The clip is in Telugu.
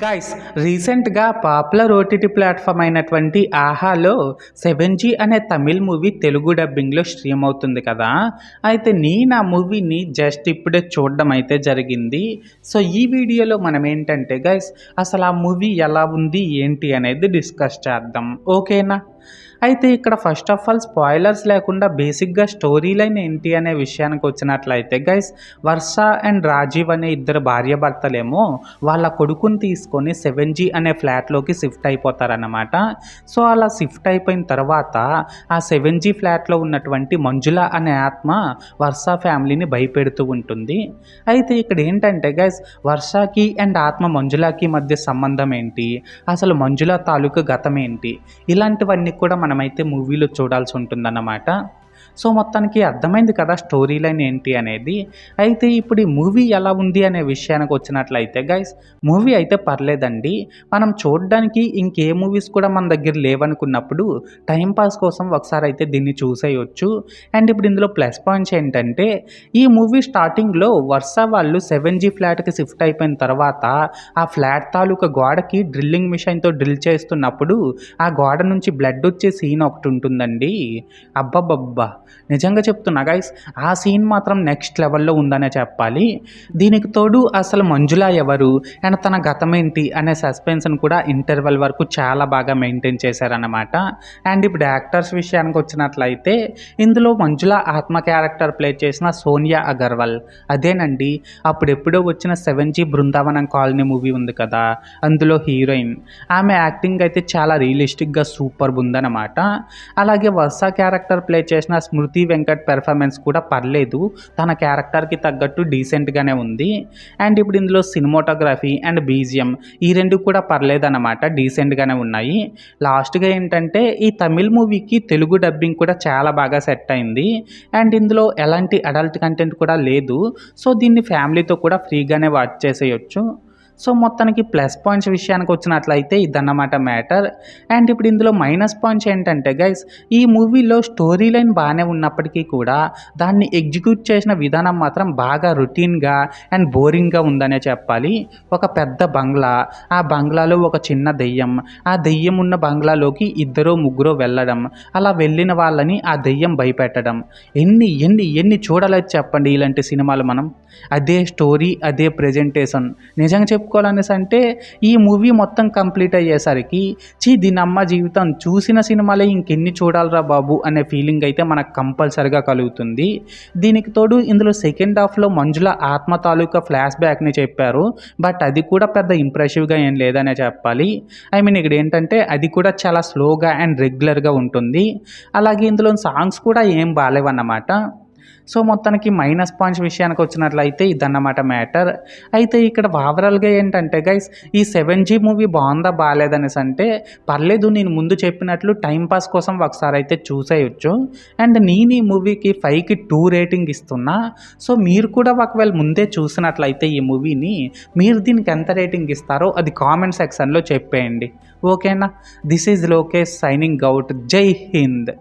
గైస్ రీసెంట్గా పాపులర్ ఓటీటీ ప్లాట్ఫామ్ అయినటువంటి ఆహాలో 7G అనే తమిళ్ మూవీ తెలుగు డబ్బింగ్లో స్ట్రీమ్ అవుతుంది కదా. అయితే నేను ఆ మూవీని జస్ట్ ఇప్పుడే చూడడం అయితే జరిగింది. సో ఈ వీడియోలో మనం ఏంటంటే గైస్ అసలు ఆ మూవీ ఎలా ఉంది ఏంటి అనేది డిస్కస్ చేద్దాం, ఓకేనా. అయితే ఇక్కడ ఫస్ట్ ఆఫ్ ఆల్ స్పాయిలర్స్ లేకుండా బేసిక్గా స్టోరీ లైన్ ఏంటి అనే విషయానికి వచ్చినట్లయితే గైస్, వర్ష అండ్ రాజీవ్ అనే ఇద్దరు భార్యాభర్తలేమో వాళ్ళ కొడుకుని తీసుకొని 7G అనే ఫ్లాట్లోకి షిఫ్ట్ అయిపోతారన్నమాట. సో అలా షిఫ్ట్ అయిపోయిన తర్వాత ఆ 7G ఫ్లాట్లో ఉన్నటువంటి మంజుల అనే ఆత్మ వర్ష ఫ్యామిలీని భయపెడుతూ ఉంటుంది. అయితే ఇక్కడ ఏంటంటే గైస్, వర్షకి అండ్ ఆత్మ మంజులకి మధ్య సంబంధం ఏంటి, అసలు మంజుల తాలూకు గతం ఏంటి, ఇలాంటివన్నీ కూడా మనమైతే మూవీలో చూడాల్సి ఉంటుందన్నమాట. సో మొత్తానికి అర్థమైంది కదా స్టోరీ లైన్ ఏంటి అనేది. అయితే ఇప్పుడు ఈ మూవీ ఎలా ఉంది అనే విషయానికి వచ్చినట్లయితే గైస్, మూవీ అయితే పర్లేదండి. మనం చూడడానికి ఇంకే మూవీస్ కూడా మన దగ్గర లేవనుకున్నప్పుడు టైంపాస్ కోసం ఒకసారి అయితే దీన్ని చూసేయచ్చు. అండ్ ఇప్పుడు ఇందులో ప్లస్ పాయింట్స్ ఏంటంటే, ఈ మూవీ స్టార్టింగ్లో వర్ష వాళ్ళు 7G ఫ్లాట్కి షిఫ్ట్ అయిపోయిన తర్వాత ఆ ఫ్లాట్ తాలూకా గోడకి డ్రిల్లింగ్ మిషన్తో డ్రిల్ చేస్తున్నప్పుడు ఆ గోడ నుంచి బ్లడ్ వచ్చే సీన్ ఒకటి ఉంటుందండి. అబ్బబ్బబ్బా, నిజంగా చెప్తున్నా గైస్, ఆ సీన్ మాత్రం నెక్స్ట్ లెవెల్లో ఉందనే చెప్పాలి. దీనికి తోడు అసలు మంజుల ఎవరు అండ్ తన గతం ఏంటి అనే సస్పెన్స్ని కూడా ఇంటర్వెల్ వరకు చాలా బాగా మెయింటైన్ చేశారన్నమాట. అండ్ ఇప్పుడు యాక్టర్స్ విషయానికి వచ్చినట్లయితే, ఇందులో మంజుల ఆత్మ క్యారెక్టర్ ప్లే చేసిన సోనియా అగర్వాల్ అదేనండి, అప్పుడెప్పుడో వచ్చిన 7G బృందావనం కాలనీ మూవీ ఉంది కదా, అందులో హీరోయిన్. ఆమె యాక్టింగ్ అయితే చాలా రియలిస్టిక్గా సూపర్ ఉందన్నమాట. అలాగే వర్ష క్యారెక్టర్ ప్లే చేసిన స్మృతి వెంకట్ పెర్ఫార్మెన్స్ కూడా పర్లేదు, తన క్యారెక్టర్కి తగ్గట్టు డీసెంట్గానే ఉంది. అండ్ ఇప్పుడు ఇందులో సినిమాటోగ్రఫీ అండ్ బీజిఎం ఈ రెండు కూడా పర్లేదన్నమాట, డీసెంట్గానే ఉన్నాయి. లాస్ట్గా ఏంటంటే, ఈ తమిళ్ మూవీకి తెలుగు డబ్బింగ్ కూడా చాలా బాగా సెట్ అయింది. అండ్ ఇందులో ఎలాంటి అడల్ట్ కంటెంట్ కూడా లేదు. సో దీన్ని ఫ్యామిలీతో కూడా ఫ్రీగానే వాచ్ చేసేయచ్చు. సో మొత్తానికి ప్లస్ పాయింట్స్ విషయానికి వచ్చినట్లయితే ఇదన్నమాట మ్యాటర్. అండ్ ఇప్పుడు ఇందులో మైనస్ పాయింట్స్ ఏంటంటే గైస్, ఈ మూవీలో స్టోరీ లైన్ బాగానే ఉన్నప్పటికీ కూడా దాన్ని ఎగ్జిక్యూట్ చేసిన విధానం మాత్రం బాగా రొటీన్గా అండ్ బోరింగ్గా ఉందనే చెప్పాలి. ఒక పెద్ద బంగ్లా, ఆ బంగ్లాలో ఒక చిన్న దెయ్యం, ఆ దెయ్యం ఉన్న బంగ్లాలోకి ఇద్దరో ముగ్గురో వెళ్ళడం, అలా వెళ్ళిన వాళ్ళని ఆ దెయ్యం భయపెట్టడం, ఎన్ని ఎన్ని ఎన్ని చూడలేదు చెప్పండి ఇలాంటి సినిమాలు మనం. అదే స్టోరీ, అదే ప్రెజెంటేషన్. నిజంగా చెప్పుకోవాలనేసి అంటే, ఈ మూవీ మొత్తం కంప్లీట్ అయ్యేసరికి దీనమ్మ జీవితం చూసిన సినిమాలే ఇంకెన్ని చూడాలరా బాబు అనే ఫీలింగ్ అయితే మనకు కంపల్సరిగా కలుగుతుంది. దీనికి తోడు ఇందులో సెకండ్ హాఫ్లో మంజుల ఆత్మ తాలూకా ఫ్లాష్ బ్యాక్ని చెప్పారు, బట్ అది కూడా పెద్ద ఇంప్రెసివ్గా ఏం లేదనే చెప్పాలి. ఐ మీన్ ఇక్కడ ఏంటంటే అది కూడా చాలా స్లోగా అండ్ రెగ్యులర్గా ఉంటుంది. అలాగే ఇందులో సాంగ్స్ కూడా ఏం బాగాలేవన్నమాట. సో మొత్తానికి మైనస్ పాయింట్స్ విషయానికి వచ్చినట్లయితే ఇదన్నమాట మ్యాటర్. అయితే ఇక్కడ ఓవరాల్గా ఏంటంటే గైస్, ఈ 7G మూవీ బాగుందా బాగాలేదనేసి అంటే పర్లేదు, నేను ముందు చెప్పినట్లు టైంపాస్ కోసం ఒకసారి అయితే చూసేయచ్చు. అండ్ నేను ఈ మూవీకి 5కి 2 రేటింగ్ ఇస్తున్నా. సో మీరు కూడా ఒకవేళ ముందే చూసినట్లయితే ఈ మూవీని, మీరు దీనికి ఎంత రేటింగ్ ఇస్తారో అది కామెంట్ సెక్షన్లో చెప్పేయండి, ఓకేనా. This is Lokesh signing out. జై హింద్.